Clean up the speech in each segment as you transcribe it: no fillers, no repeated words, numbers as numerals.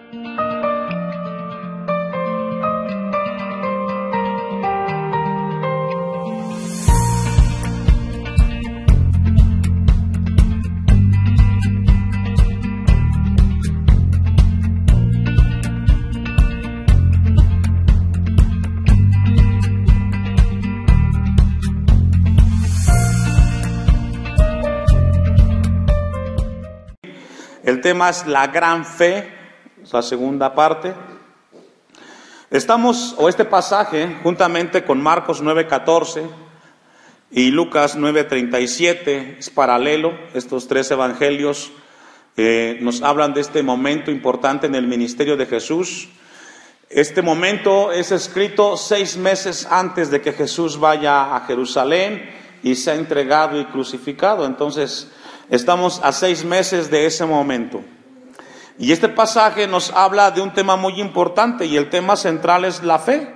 El tema es la gran fe, es la segunda parte. Este pasaje, juntamente con Marcos 9:14 y Lucas 9:37, es paralelo. Estos tres evangelios nos hablan de este momento importante en el ministerio de Jesús. Este momento es escrito 6 meses antes de que Jesús vaya a Jerusalén y sea entregado y crucificado. Entonces, estamos a 6 meses de ese momento. Y este pasaje nos habla de un tema muy importante, y el tema central es la fe.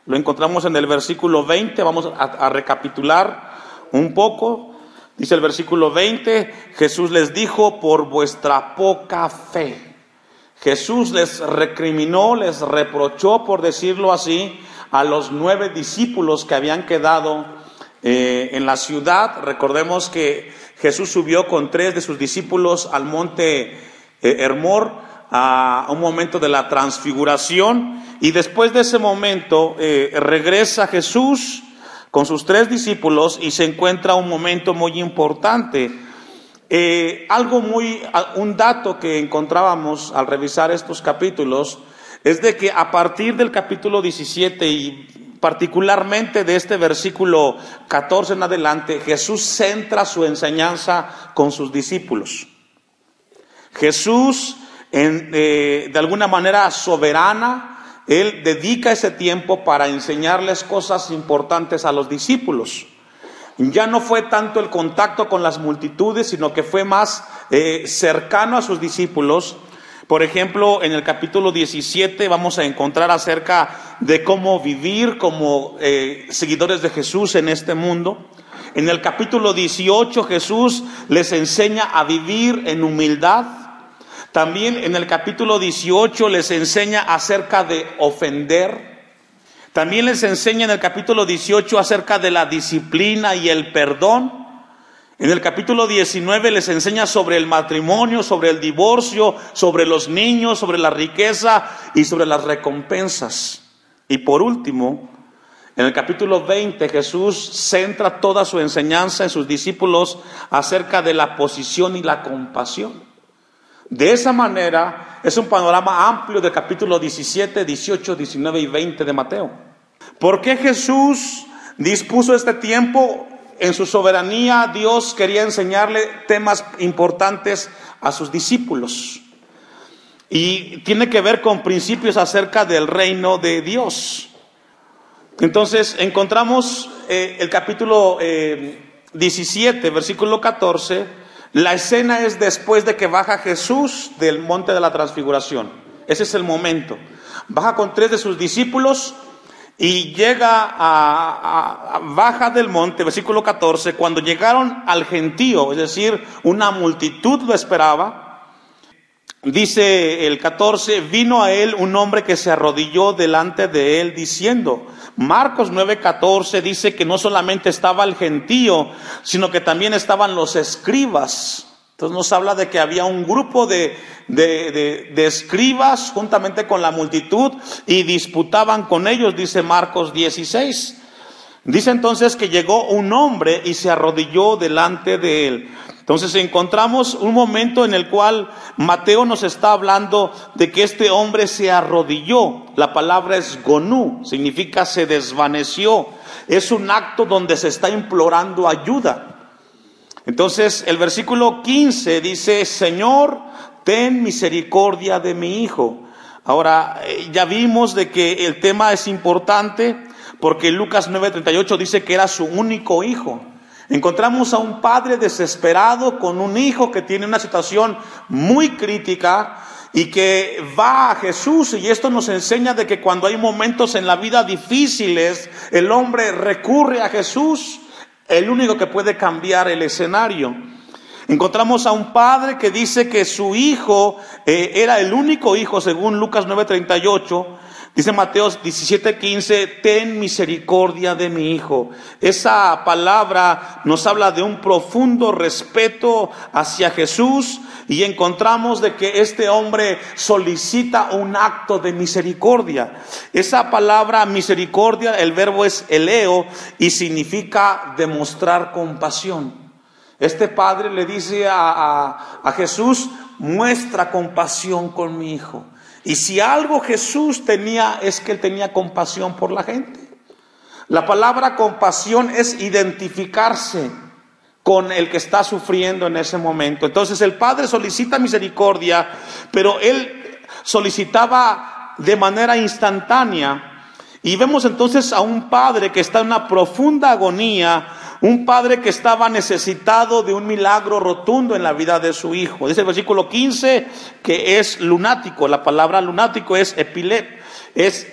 Lo encontramos en el versículo 20, vamos a recapitular un poco. Dice el versículo 20, Jesús les dijo: por vuestra poca fe. Jesús les recriminó, les reprochó, por decirlo así, a los 9 discípulos que habían quedado en la ciudad. Recordemos que Jesús subió con 3 de sus discípulos al monte Hermor a un momento de la transfiguración, y después de ese momento regresa Jesús con sus 3 discípulos y se encuentra un momento muy importante. Un dato que encontrábamos al revisar estos capítulos es de que a partir del capítulo 17 y particularmente de este versículo 14 en adelante, Jesús centra su enseñanza con sus discípulos. Jesús, de alguna manera soberana, Él dedica ese tiempo para enseñarles cosas importantes a los discípulos. Ya no fue tanto el contacto con las multitudes, sino que fue más cercano a sus discípulos. Por ejemplo, en el capítulo 17 vamos a encontrar acerca de cómo vivir como seguidores de Jesús en este mundo. En el capítulo 18 Jesús les enseña a vivir en humildad. También en el capítulo 18 les enseña acerca de ofender. También les enseña en el capítulo 18 acerca de la disciplina y el perdón. En el capítulo 19 les enseña sobre el matrimonio, sobre el divorcio, sobre los niños, sobre la riqueza y sobre las recompensas. Y por último, en el capítulo 20 Jesús centra toda su enseñanza en sus discípulos acerca de la posición y la compasión. De esa manera es un panorama amplio del capítulo 17, 18, 19 y 20 de Mateo. ¿Por qué Jesús dispuso este tiempo? En su soberanía, Dios quería enseñarle temas importantes a sus discípulos. Y tiene que ver con principios acerca del reino de Dios. Entonces, encontramos el capítulo 17, versículo 14. La escena es después de que baja Jesús del monte de la transfiguración. Ese es el momento. Baja con 3 de sus discípulos y baja del monte, versículo 14, cuando llegaron al gentío, es decir, una multitud lo esperaba. Dice el 14, vino a él un hombre que se arrodilló delante de él diciendo. Marcos 9:14 dice que no solamente estaba el gentío, sino que también estaban los escribas. Entonces nos habla de que había un grupo de escribas juntamente con la multitud y disputaban con ellos, dice Marcos 16. Dice entonces que llegó un hombre y se arrodilló delante de él. Entonces encontramos un momento en el cual Mateo nos está hablando de que este hombre se arrodilló. La palabra es gonú, significa se desvaneció. Es un acto donde se está implorando ayuda. Entonces el versículo 15 dice, Señor, ten misericordia de mi hijo. Ahora, ya vimos de que el tema es importante porque Lucas 9:38 dice que era su único hijo. Encontramos a un padre desesperado con un hijo que tiene una situación muy crítica y que va a Jesús, y esto nos enseña de que cuando hay momentos en la vida difíciles, el hombre recurre a Jesús, el único que puede cambiar el escenario. Encontramos a un padre que dice que su hijo era el único hijo, según Lucas 9:38. Dice Mateo 17:15, ten misericordia de mi hijo. Esa palabra nos habla de un profundo respeto hacia Jesús, y encontramos de que este hombre solicita un acto de misericordia. Esa palabra misericordia, el verbo es eleo y significa demostrar compasión. Este padre le dice a Jesús, muestra compasión con mi hijo. Y si algo Jesús tenía, es que él tenía compasión por la gente. La palabra compasión es identificarse con el que está sufriendo en ese momento. Entonces el padre solicita misericordia, pero él solicitaba de manera instantánea. Y vemos entonces a un padre que está en una profunda agonía, un padre que estaba necesitado de un milagro rotundo en la vida de su hijo. Dice el versículo 15 que es lunático. La palabra lunático es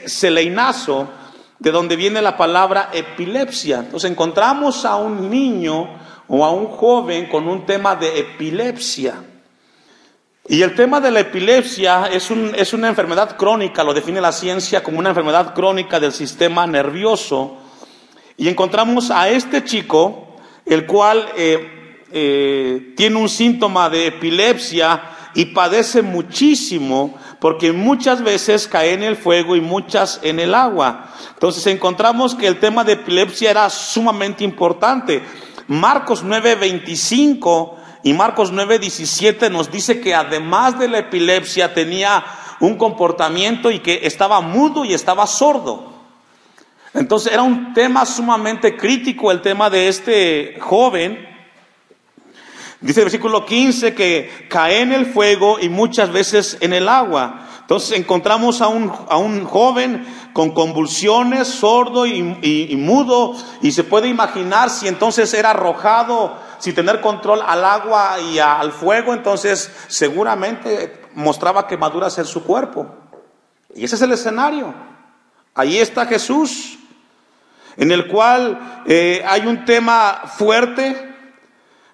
celeinazo, de donde viene la palabra epilepsia. Entonces encontramos a un niño o a un joven con un tema de epilepsia. Y el tema de la epilepsia es una enfermedad crónica, lo define la ciencia como una enfermedad crónica del sistema nervioso. Y encontramos a este chico, el cual tiene un síntoma de epilepsia y padece muchísimo, porque muchas veces cae en el fuego y muchas en el agua. Entonces encontramos que el tema de epilepsia era sumamente importante. Marcos 9:25 y Marcos 9:17 nos dice que además de la epilepsia tenía un comportamiento y que estaba mudo y estaba sordo. Entonces era un tema sumamente crítico el tema de este joven. Dice el versículo 15 que cae en el fuego y muchas veces en el agua. Entonces encontramos a un joven con convulsiones, sordo y mudo, y se puede imaginar si entonces era arrojado sin tener control al agua y al fuego, entonces seguramente mostraba quemaduras en su cuerpo. Y ese es el escenario. Ahí está Jesús, en el cual hay un tema fuerte.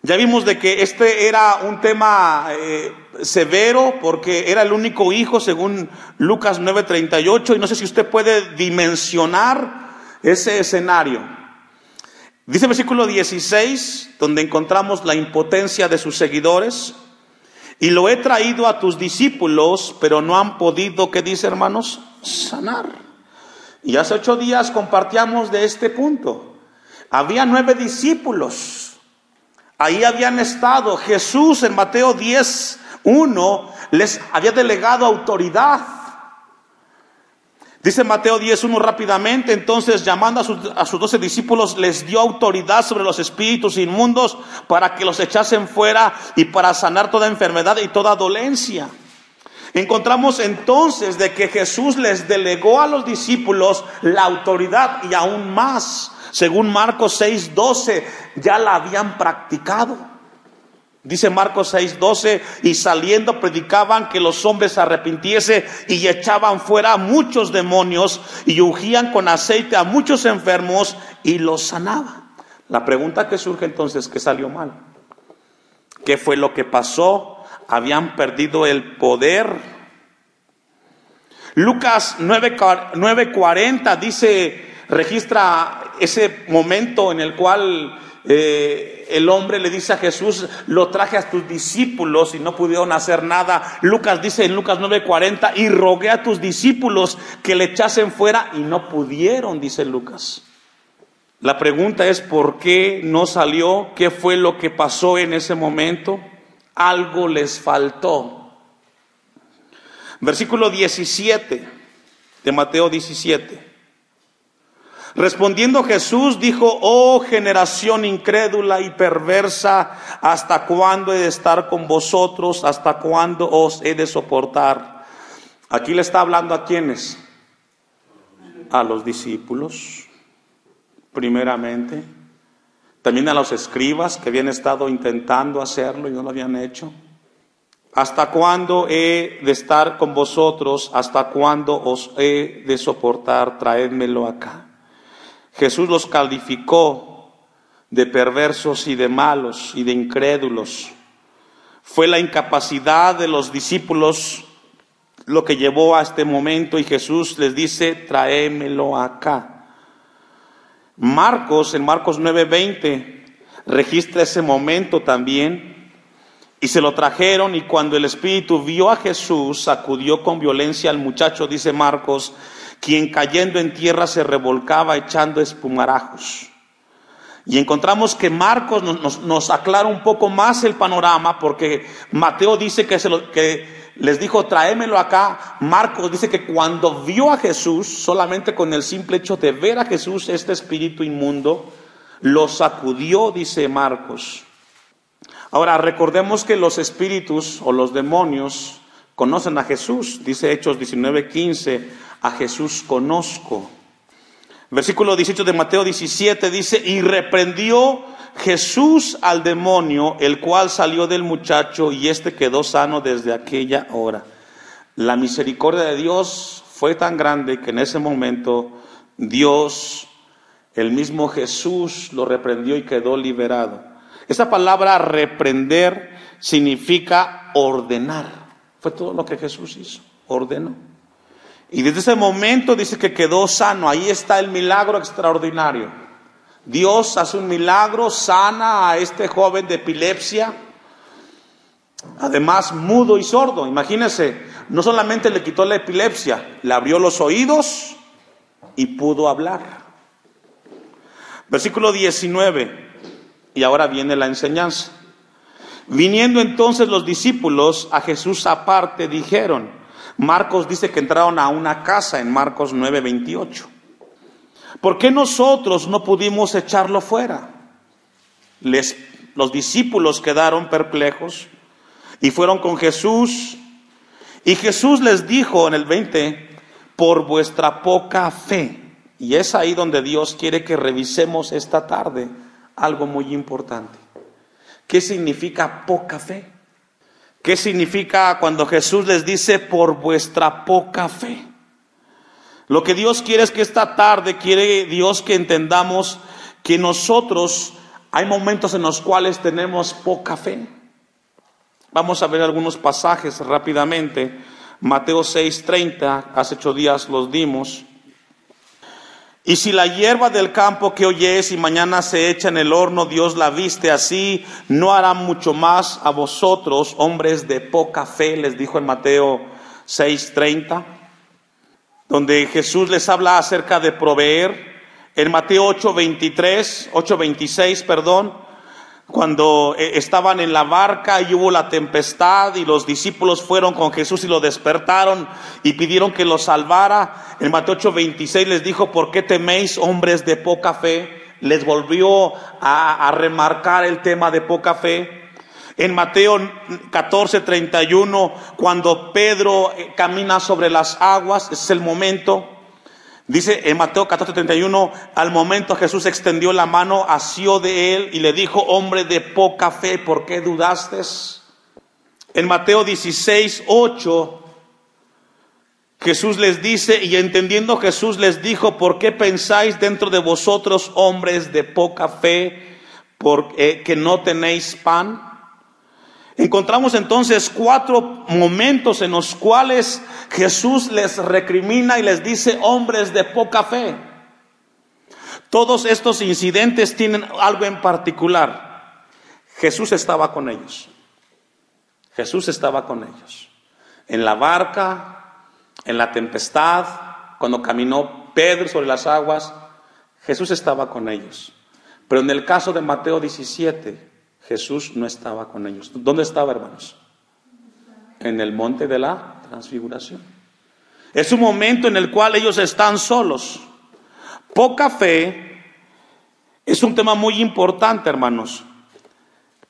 Ya vimos de que este era un tema severo, porque era el único hijo, según Lucas 9:38, y no sé si usted puede dimensionar ese escenario. Dice el versículo 16, donde encontramos la impotencia de sus seguidores: y lo he traído a tus discípulos, pero no han podido, ¿qué dice, hermanos? Sanar. Y hace 8 días compartíamos de este punto. Había 9 discípulos. Ahí habían estado. Jesús en Mateo 10:1 les había delegado autoridad. Dice Mateo 10:1 rápidamente: entonces llamando a sus 12 discípulos, les dio autoridad sobre los espíritus inmundos para que los echasen fuera y para sanar toda enfermedad y toda dolencia. Encontramos entonces de que Jesús les delegó a los discípulos la autoridad, y aún más, según Marcos 6:12, ya la habían practicado. Dice Marcos 6:12, y saliendo predicaban que los hombres se arrepintiesen, y echaban fuera a muchos demonios, y ungían con aceite a muchos enfermos, y los sanaban. La pregunta que surge entonces, ¿qué salió mal? ¿Qué fue lo que pasó? Habían perdido el poder. Lucas 9:40 dice, registra ese momento en el cual el hombre le dice a Jesús: lo traje a tus discípulos y no pudieron hacer nada. Lucas dice en Lucas 9:40, y rogué a tus discípulos que le echasen fuera y no pudieron, dice Lucas. La pregunta es, ¿por qué no salió? ¿Qué fue lo que pasó en ese momento? Algo les faltó. Versículo 17 de Mateo 17. Respondiendo Jesús dijo: oh generación incrédula y perversa, ¿hasta cuándo he de estar con vosotros? ¿Hasta cuándo os he de soportar? Aquí le está hablando ¿a quiénes? A los discípulos, primeramente. También a los escribas que habían estado intentando hacerlo y no lo habían hecho. ¿Hasta cuándo he de estar con vosotros? ¿Hasta cuándo os he de soportar? Traédmelo acá. Jesús los calificó de perversos y de malos y de incrédulos. Fue la incapacidad de los discípulos lo que llevó a este momento, y Jesús les dice: tráemelo acá. Marcos, en Marcos 9:20, registra ese momento también. Y se lo trajeron, y cuando el espíritu vio a Jesús, sacudió con violencia al muchacho, dice Marcos, quien cayendo en tierra se revolcaba echando espumarajos. Y encontramos que Marcos nos aclara un poco más el panorama, porque Mateo dice que les dijo: tráemelo acá. Marcos dice que cuando vio a Jesús, solamente con el simple hecho de ver a Jesús, este espíritu inmundo lo sacudió, dice Marcos. Ahora, recordemos que los espíritus o los demonios conocen a Jesús. Dice Hechos 19:15, a Jesús conozco. Versículo 18 de Mateo 17 dice: y reprendió Jesús al demonio, el cual salió del muchacho, y éste quedó sano desde aquella hora. La misericordia de Dios fue tan grande que en ese momento Dios, el mismo Jesús, lo reprendió y quedó liberado. Esa palabra reprender significa ordenar. Fue todo lo que Jesús hizo, ordenó. Y desde ese momento dice que quedó sano. Ahí está el milagro extraordinario. Dios hace un milagro, sana a este joven de epilepsia, además mudo y sordo. Imagínense, no solamente le quitó la epilepsia, le abrió los oídos y pudo hablar. Versículo 19. Y ahora viene la enseñanza. Viniendo entonces los discípulos a Jesús aparte, dijeron. Marcos dice que entraron a una casa en Marcos 9:28. ¿Por qué nosotros no pudimos echarlo fuera? Los discípulos quedaron perplejos y fueron con Jesús. Y Jesús les dijo en el 20: por vuestra poca fe. Y es ahí donde Dios quiere que revisemos esta tarde algo muy importante. ¿Qué significa poca fe? ¿Qué significa cuando Jesús les dice por vuestra poca fe? Lo que Dios quiere es que esta tarde, quiere Dios que entendamos que nosotros hay momentos en los cuales tenemos poca fe. Vamos a ver algunos pasajes rápidamente. Mateo 6:30, hace 8 días los dimos. Y si la hierba del campo que hoy es y mañana se echa en el horno, Dios la viste así, ¿no hará mucho más a vosotros, hombres de poca fe? Les dijo en Mateo 6:30, donde Jesús les habla acerca de proveer. En Mateo 8:26, cuando estaban en la barca y hubo la tempestad y los discípulos fueron con Jesús y lo despertaron y pidieron que lo salvara. En Mateo 8:26 les dijo: ¿por qué teméis, hombres de poca fe? Les volvió a remarcar el tema de poca fe. En Mateo 14:31, cuando Pedro camina sobre las aguas, ese es el momento. Dice en Mateo 14:31, al momento Jesús extendió la mano, asió de él y le dijo: hombre de poca fe, ¿por qué dudaste? En Mateo 16:8, Jesús les dice, y entendiendo Jesús les dijo: ¿por qué pensáis dentro de vosotros, hombres de poca fe, que no tenéis pan? Encontramos entonces 4 momentos en los cuales Jesús les recrimina y les dice: hombres de poca fe. Todos estos incidentes tienen algo en particular. Jesús estaba con ellos. Jesús estaba con ellos. En la barca, en la tempestad, cuando caminó Pedro sobre las aguas, Jesús estaba con ellos. Pero en el caso de Mateo 17, Jesús no estaba con ellos. ¿Dónde estaba, hermanos? En el monte de la transfiguración. Es un momento en el cual ellos están solos. Poca fe es un tema muy importante, hermanos.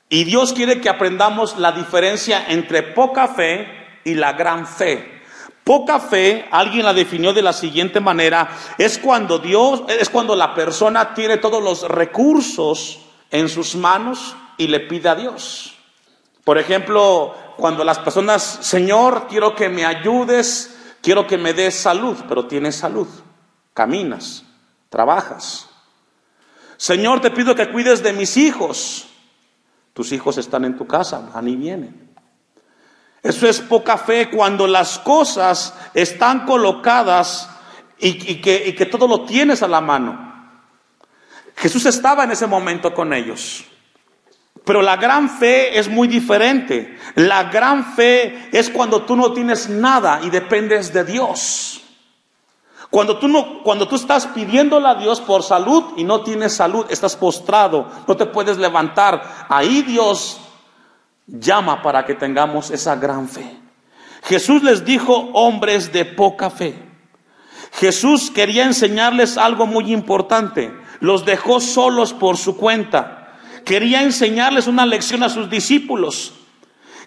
Y Dios quiere que aprendamos la diferencia entre poca fe y la gran fe. Poca fe, alguien la definió de la siguiente manera: es cuando la persona tiene todos los recursos en sus manos y le pide a Dios. Por ejemplo, cuando las personas: Señor, quiero que me ayudes, quiero que me des salud. Pero tienes salud, caminas, trabajas. Señor, te pido que cuides de mis hijos. Tus hijos están en tu casa, van y vienen. Eso es poca fe cuando las cosas están colocadas y que todo lo tienes a la mano. Jesús estaba en ese momento con ellos. Pero la gran fe es muy diferente. La gran fe es cuando tú no tienes nada y dependes de Dios. Cuando tú estás pidiéndole a Dios por salud y no tienes salud, estás postrado, no te puedes levantar. Ahí Dios llama para que tengamos esa gran fe. Jesús les dijo hombres de poca fe. Jesús quería enseñarles algo muy importante. Los dejó solos por su cuenta. Quería enseñarles una lección a sus discípulos.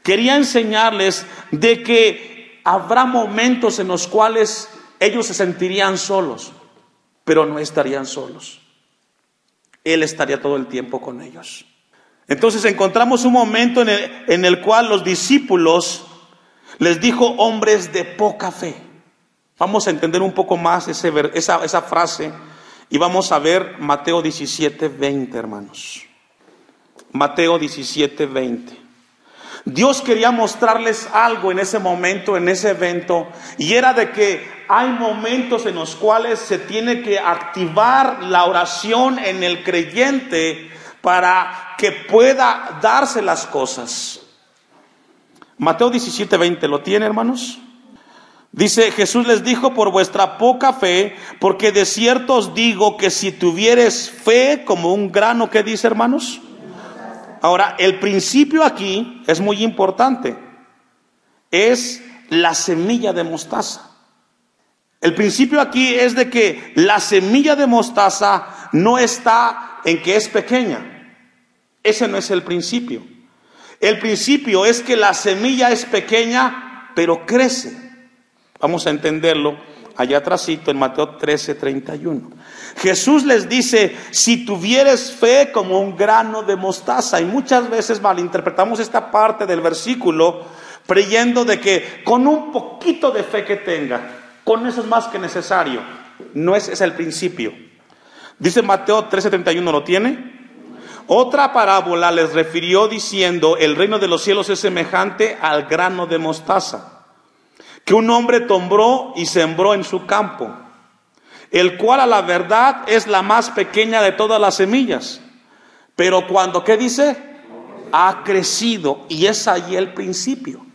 Quería enseñarles de que habrá momentos en los cuales ellos se sentirían solos, pero no estarían solos. Él estaría todo el tiempo con ellos. Entonces encontramos un momento en el cual los discípulos les dijo hombres de poca fe. Vamos a entender un poco más esa frase y vamos a ver Mateo 17:20, hermanos. Mateo 17:20. Dios quería mostrarles algo en ese momento, en ese evento, y era de que hay momentos en los cuales se tiene que activar la oración en el creyente para que pueda darse las cosas. Mateo 17:20, ¿lo tiene, hermanos? Dice, Jesús les dijo, por vuestra poca fe, porque de cierto os digo que si tuvieres fe como un grano, ¿qué dice, hermanos? Ahora, el principio aquí es muy importante. Es la semilla de mostaza. El principio aquí es de que la semilla de mostaza no está en que es pequeña. Ese no es el principio. El principio es que la semilla es pequeña, pero crece. Vamos a entenderlo allá atrásito en Mateo 13:31. Jesús les dice, si tuvieres fe como un grano de mostaza. Y muchas veces malinterpretamos esta parte del versículo creyendo de que con un poquito de fe que tenga, con eso es más que necesario. No es el principio. Dice Mateo 13:31, ¿lo tiene? Otra parábola les refirió diciendo, el reino de los cielos es semejante al grano de mostaza, que un hombre tomó y sembró en su campo, el cual a la verdad es la más pequeña de todas las semillas. Pero cuando, ¿qué dice? Ha crecido, y es ahí el principio.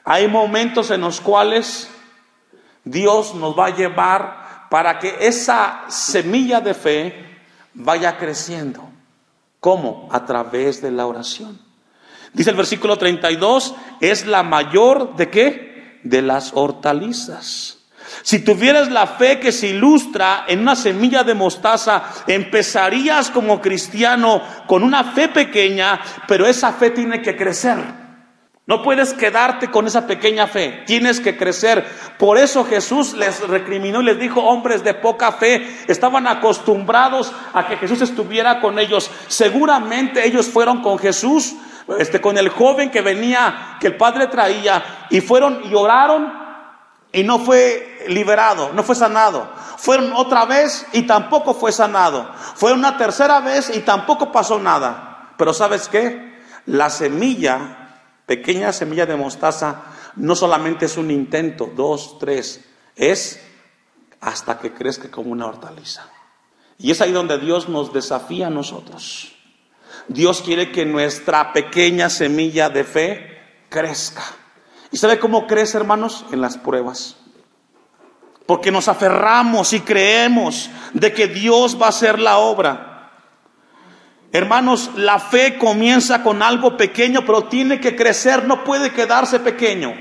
Hay momentos en los cuales Dios nos va a llevar para que esa semilla de fe vaya creciendo. ¿Cómo? A través de la oración. Dice el versículo 32, es la mayor ¿de qué? De las hortalizas. Si tuvieras la fe que se ilustra en una semilla de mostaza, empezarías como cristiano con una fe pequeña, pero esa fe tiene que crecer. No puedes quedarte con esa pequeña fe, tienes que crecer. Por eso Jesús les recriminó y les dijo, hombres de poca fe. Estaban acostumbrados a que Jesús estuviera con ellos. Seguramente ellos fueron con Jesús, con el joven que venía, que el padre traía, y fueron y oraron, y no fue liberado, no fue sanado. Fueron otra vez y tampoco fue sanado. Fueron una tercera vez y tampoco pasó nada. Pero ¿sabes qué? La semilla, pequeña semilla de mostaza, no solamente es un intento, 2, 3, es hasta que crezca como una hortaliza. Y es ahí donde Dios nos desafía a nosotros. Dios quiere que nuestra pequeña semilla de fe crezca. ¿Y sabe cómo crece, hermanos? En las pruebas. Porque nos aferramos y creemos de que Dios va a hacer la obra. Hermanos, la fe comienza con algo pequeño, pero tiene que crecer, no puede quedarse pequeño.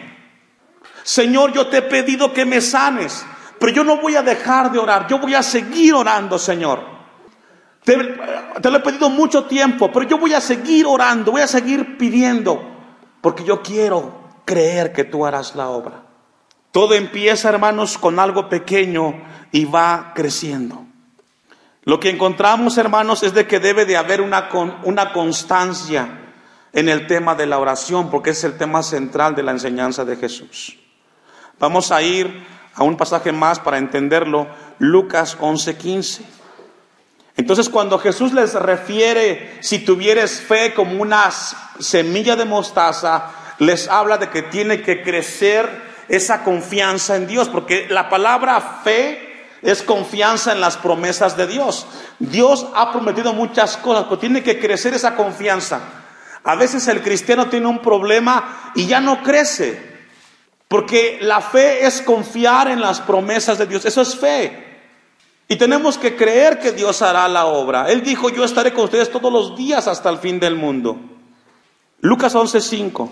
Señor, yo te he pedido que me sanes, pero yo no voy a dejar de orar, yo voy a seguir orando, Señor. Te lo he pedido mucho tiempo, pero yo voy a seguir orando, voy a seguir pidiendo, porque yo quiero creer que tú harás la obra. Todo empieza, hermanos, con algo pequeño y va creciendo. Lo que encontramos, hermanos, es de que debe de haber una constancia en el tema de la oración, porque es el tema central de la enseñanza de Jesús. Vamos a ir a un pasaje más para entenderlo, Lucas 11:15. Entonces, cuando Jesús les refiere, si tuvieres fe como una semilla de mostaza, les habla de que tiene que crecer esa confianza en Dios, porque la palabra fe es confianza en las promesas de Dios. Dios ha prometido muchas cosas, pero tiene que crecer esa confianza. A veces el cristiano tiene un problema y ya no crece, porque la fe es confiar en las promesas de Dios. Eso es fe. Y tenemos que creer que Dios hará la obra. Él dijo: yo estaré con ustedes todos los días hasta el fin del mundo. Lucas 11:5.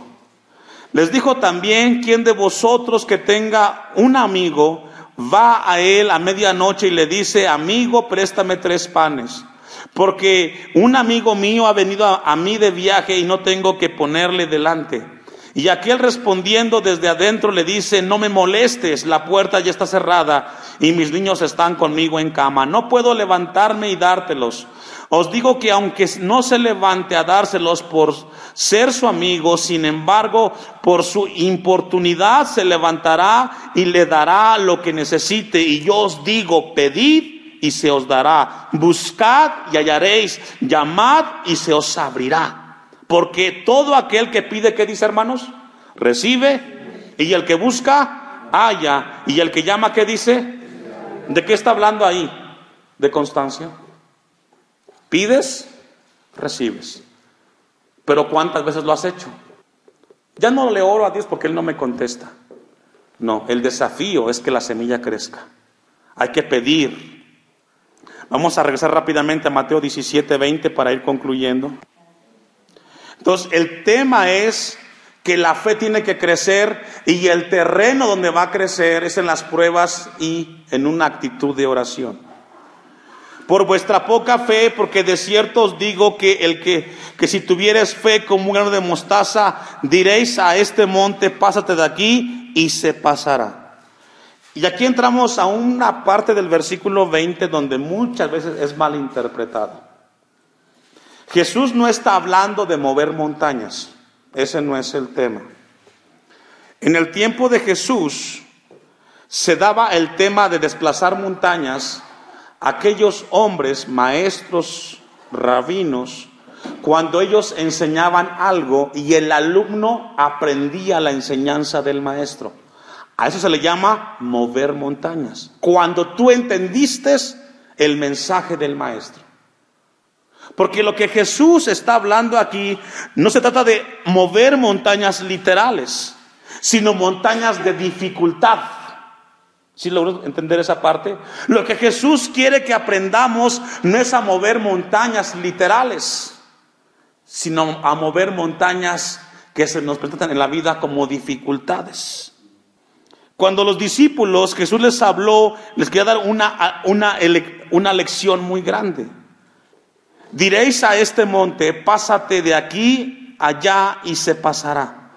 Les dijo también: ¿quién de vosotros que tenga un amigo va a él a medianoche y le dice: amigo, préstame 3 panes? Porque un amigo mío ha venido a mí de viaje y no tengo que ponerle delante. Y aquel respondiendo desde adentro le dice: no me molestes, la puerta ya está cerrada y mis niños están conmigo en cama. No puedo levantarme y dártelos. Os digo que aunque no se levante a dárselos por ser su amigo, sin embargo, por su importunidad se levantará y le dará lo que necesite. Y yo os digo: pedid y se os dará, buscad y hallaréis, llamad y se os abrirá. Porque todo aquel que pide, ¿qué dice, hermanos? Recibe, y el que busca, halla, y el que llama, ¿qué dice? ¿De qué está hablando ahí? De constancia. Pides, recibes. Pero ¿cuántas veces lo has hecho? Ya no le oro a Dios porque Él no me contesta. No, el desafío es que la semilla crezca. Hay que pedir. Vamos a regresar rápidamente a Mateo 17:20 para ir concluyendo. Entonces, el tema es que la fe tiene que crecer, y el terreno donde va a crecer es en las pruebas y en una actitud de oración. Por vuestra poca fe, porque de cierto os digo que si tuvieres fe como un grano de mostaza, diréis a este monte: pásate de aquí, y se pasará. Y aquí entramos a una parte del versículo 20 donde muchas veces es mal interpretado. Jesús no está hablando de mover montañas. Ese no es el tema. En el tiempo de Jesús se daba el tema de desplazar montañas. Aquellos hombres, maestros, rabinos, cuando ellos enseñaban algo y el alumno aprendía la enseñanza del maestro, a eso se le llama mover montañas. Cuando tú entendiste el mensaje del maestro. Porque lo que Jesús está hablando aquí no se trata de mover montañas literales, sino montañas de dificultad. ¿Sí logro entender esa parte? Lo que Jesús quiere que aprendamos no es a mover montañas literales, sino a mover montañas que se nos presentan en la vida como dificultades. Cuando los discípulos, Jesús les habló, les quería dar una lección muy grande. Diréis a este monte: pásate de aquí allá, y se pasará,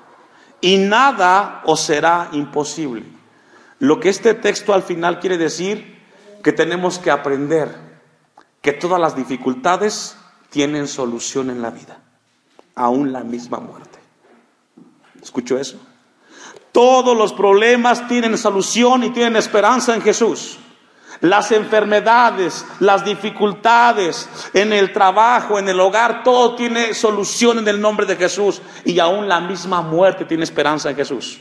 y nada os será imposible. Lo que este texto al final quiere decir, que tenemos que aprender que todas las dificultades tienen solución en la vida, aún la misma muerte. ¿Escuchó eso? Todos los problemas tienen solución y tienen esperanza en Jesús. Las enfermedades, las dificultades en el trabajo, en el hogar, todo tiene solución en el nombre de Jesús, y aún la misma muerte tiene esperanza en Jesús.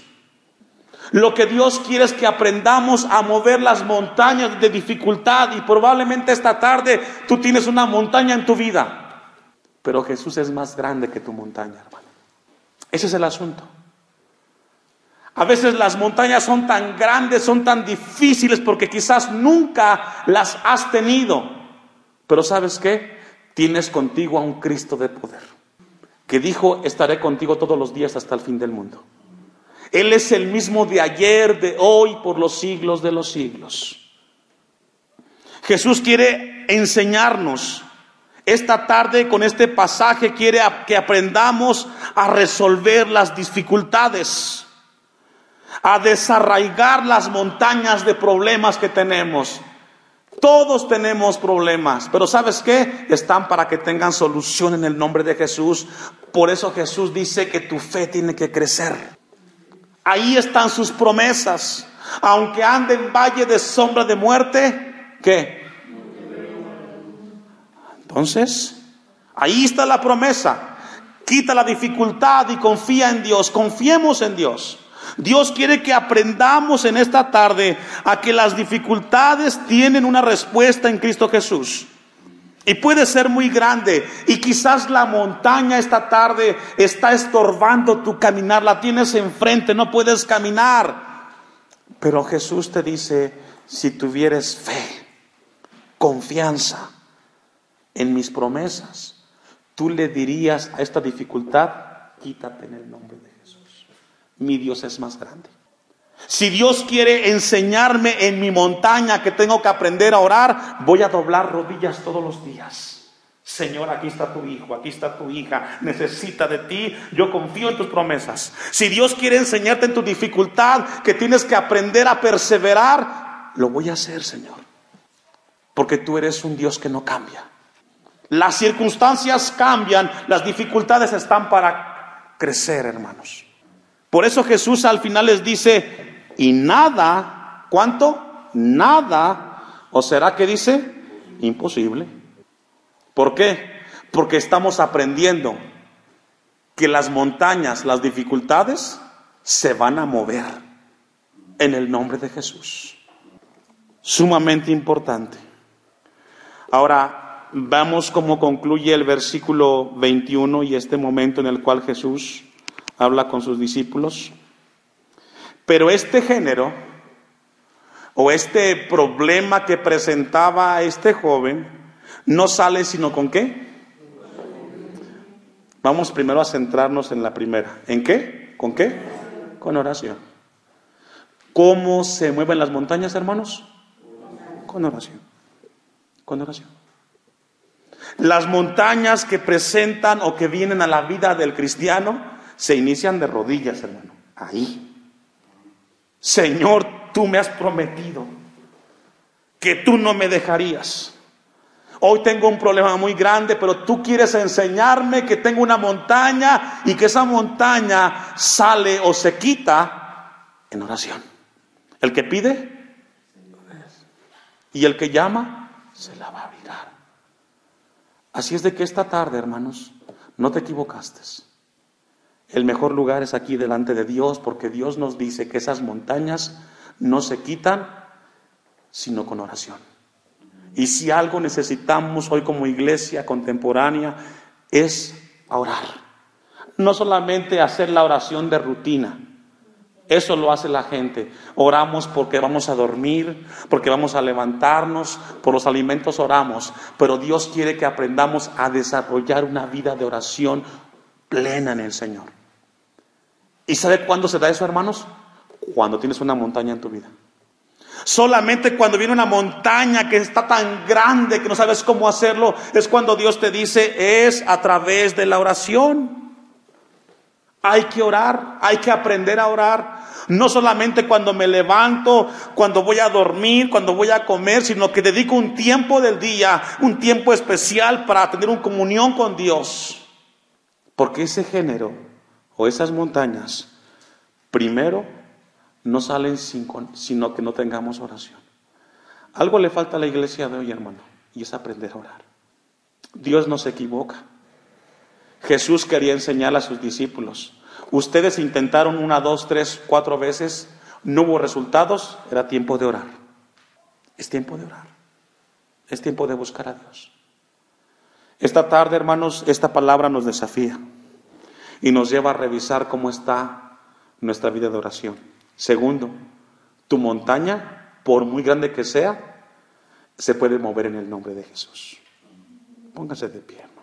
Lo que Dios quiere es que aprendamos a mover las montañas de dificultad, y probablemente esta tarde tú tienes una montaña en tu vida, pero Jesús es más grande que tu montaña, hermano. Ese es el asunto. A veces las montañas son tan grandes, son tan difíciles, porque quizás nunca las has tenido. Pero ¿sabes qué? Tienes contigo a un Cristo de poder, que dijo: estaré contigo todos los días hasta el fin del mundo. Él es el mismo de ayer, de hoy, por los siglos de los siglos. Jesús quiere enseñarnos esta tarde con este pasaje, quiere que aprendamos a resolver las dificultades, a desarraigar las montañas de problemas que tenemos. Todos tenemos problemas, pero ¿sabes qué? Están para que tengan solución en el nombre de Jesús. Por eso Jesús dice que tu fe tiene que crecer. Ahí están sus promesas. Aunque ande en valle de sombra de muerte, ¿qué? Entonces, ahí está la promesa. Quita la dificultad y confía en Dios. Confiemos en Dios. Dios quiere que aprendamos en esta tarde a que las dificultades tienen una respuesta en Cristo Jesús. Y puede ser muy grande. Y quizás la montaña esta tarde está estorbando tu caminar. La tienes enfrente, no puedes caminar. Pero Jesús te dice, si tuvieres fe, confianza en mis promesas, tú le dirías a esta dificultad, quítate en el nombre de Jesús. Mi Dios es más grande. Si Dios quiere enseñarme en mi montaña que tengo que aprender a orar, voy a doblar rodillas todos los días. Señor, aquí está tu hijo, aquí está tu hija, necesita de ti, yo confío en tus promesas. Si Dios quiere enseñarte en tu dificultad que tienes que aprender a perseverar, lo voy a hacer, Señor. Porque tú eres un Dios que no cambia. Las circunstancias cambian, las dificultades están para crecer, hermanos. Por eso Jesús al final les dice, y nada, ¿cuánto? Nada, ¿o será que dice? Imposible. ¿Por qué? Porque estamos aprendiendo que las montañas, las dificultades, se van a mover en el nombre de Jesús. Sumamente importante. Ahora, vamos cómo concluye el versículo 21 y este momento en el cual Jesús habla con sus discípulos. Pero este género o este problema que presentaba este joven no sale sino ¿con qué? Vamos primero a centrarnos en la primera. ¿En qué? ¿Con qué? Con oración. ¿Cómo se mueven las montañas, hermanos? Con oración. Con oración. Las montañas que presentan o que vienen a la vida del cristiano se inician de rodillas, hermano. Ahí. Señor, tú me has prometido que tú no me dejarías. Hoy tengo un problema muy grande, pero tú quieres enseñarme que tengo una montaña y que esa montaña sale o se quita en oración. El que pide y el que llama se la va a abrir. Así es de que esta tarde, hermanos, no te equivocaste. El mejor lugar es aquí delante de Dios, porque Dios nos dice que esas montañas no se quitan sino con oración. Y si algo necesitamos hoy como iglesia contemporánea es orar. No solamente hacer la oración de rutina. Eso lo hace la gente. Oramos porque vamos a dormir, porque vamos a levantarnos, por los alimentos oramos. Pero Dios quiere que aprendamos a desarrollar una vida de oración plena en el Señor. ¿Y sabe cuándo se da eso, hermanos? Cuando tienes una montaña en tu vida. Solamente cuando viene una montaña que está tan grande que no sabes cómo hacerlo, es cuando Dios te dice, es a través de la oración. Hay que orar, hay que aprender a orar. No solamente cuando me levanto, cuando voy a dormir, cuando voy a comer, sino que dedico un tiempo del día, un tiempo especial para tener una comunión con Dios. Porque ese género o esas montañas, primero, no salen sino que no tengamos oración. Algo le falta a la iglesia de hoy, hermano, y es aprender a orar. Dios no se equivoca. Jesús quería enseñar a sus discípulos. Ustedes intentaron 1, 2, 3, 4 veces, no hubo resultados, era tiempo de orar. Es tiempo de orar. Es tiempo de buscar a Dios. Esta tarde, hermanos, esta palabra nos desafía y nos lleva a revisar cómo está nuestra vida de oración. Segundo, tu montaña, por muy grande que sea, se puede mover en el nombre de Jesús. Póngase de pie, hermano.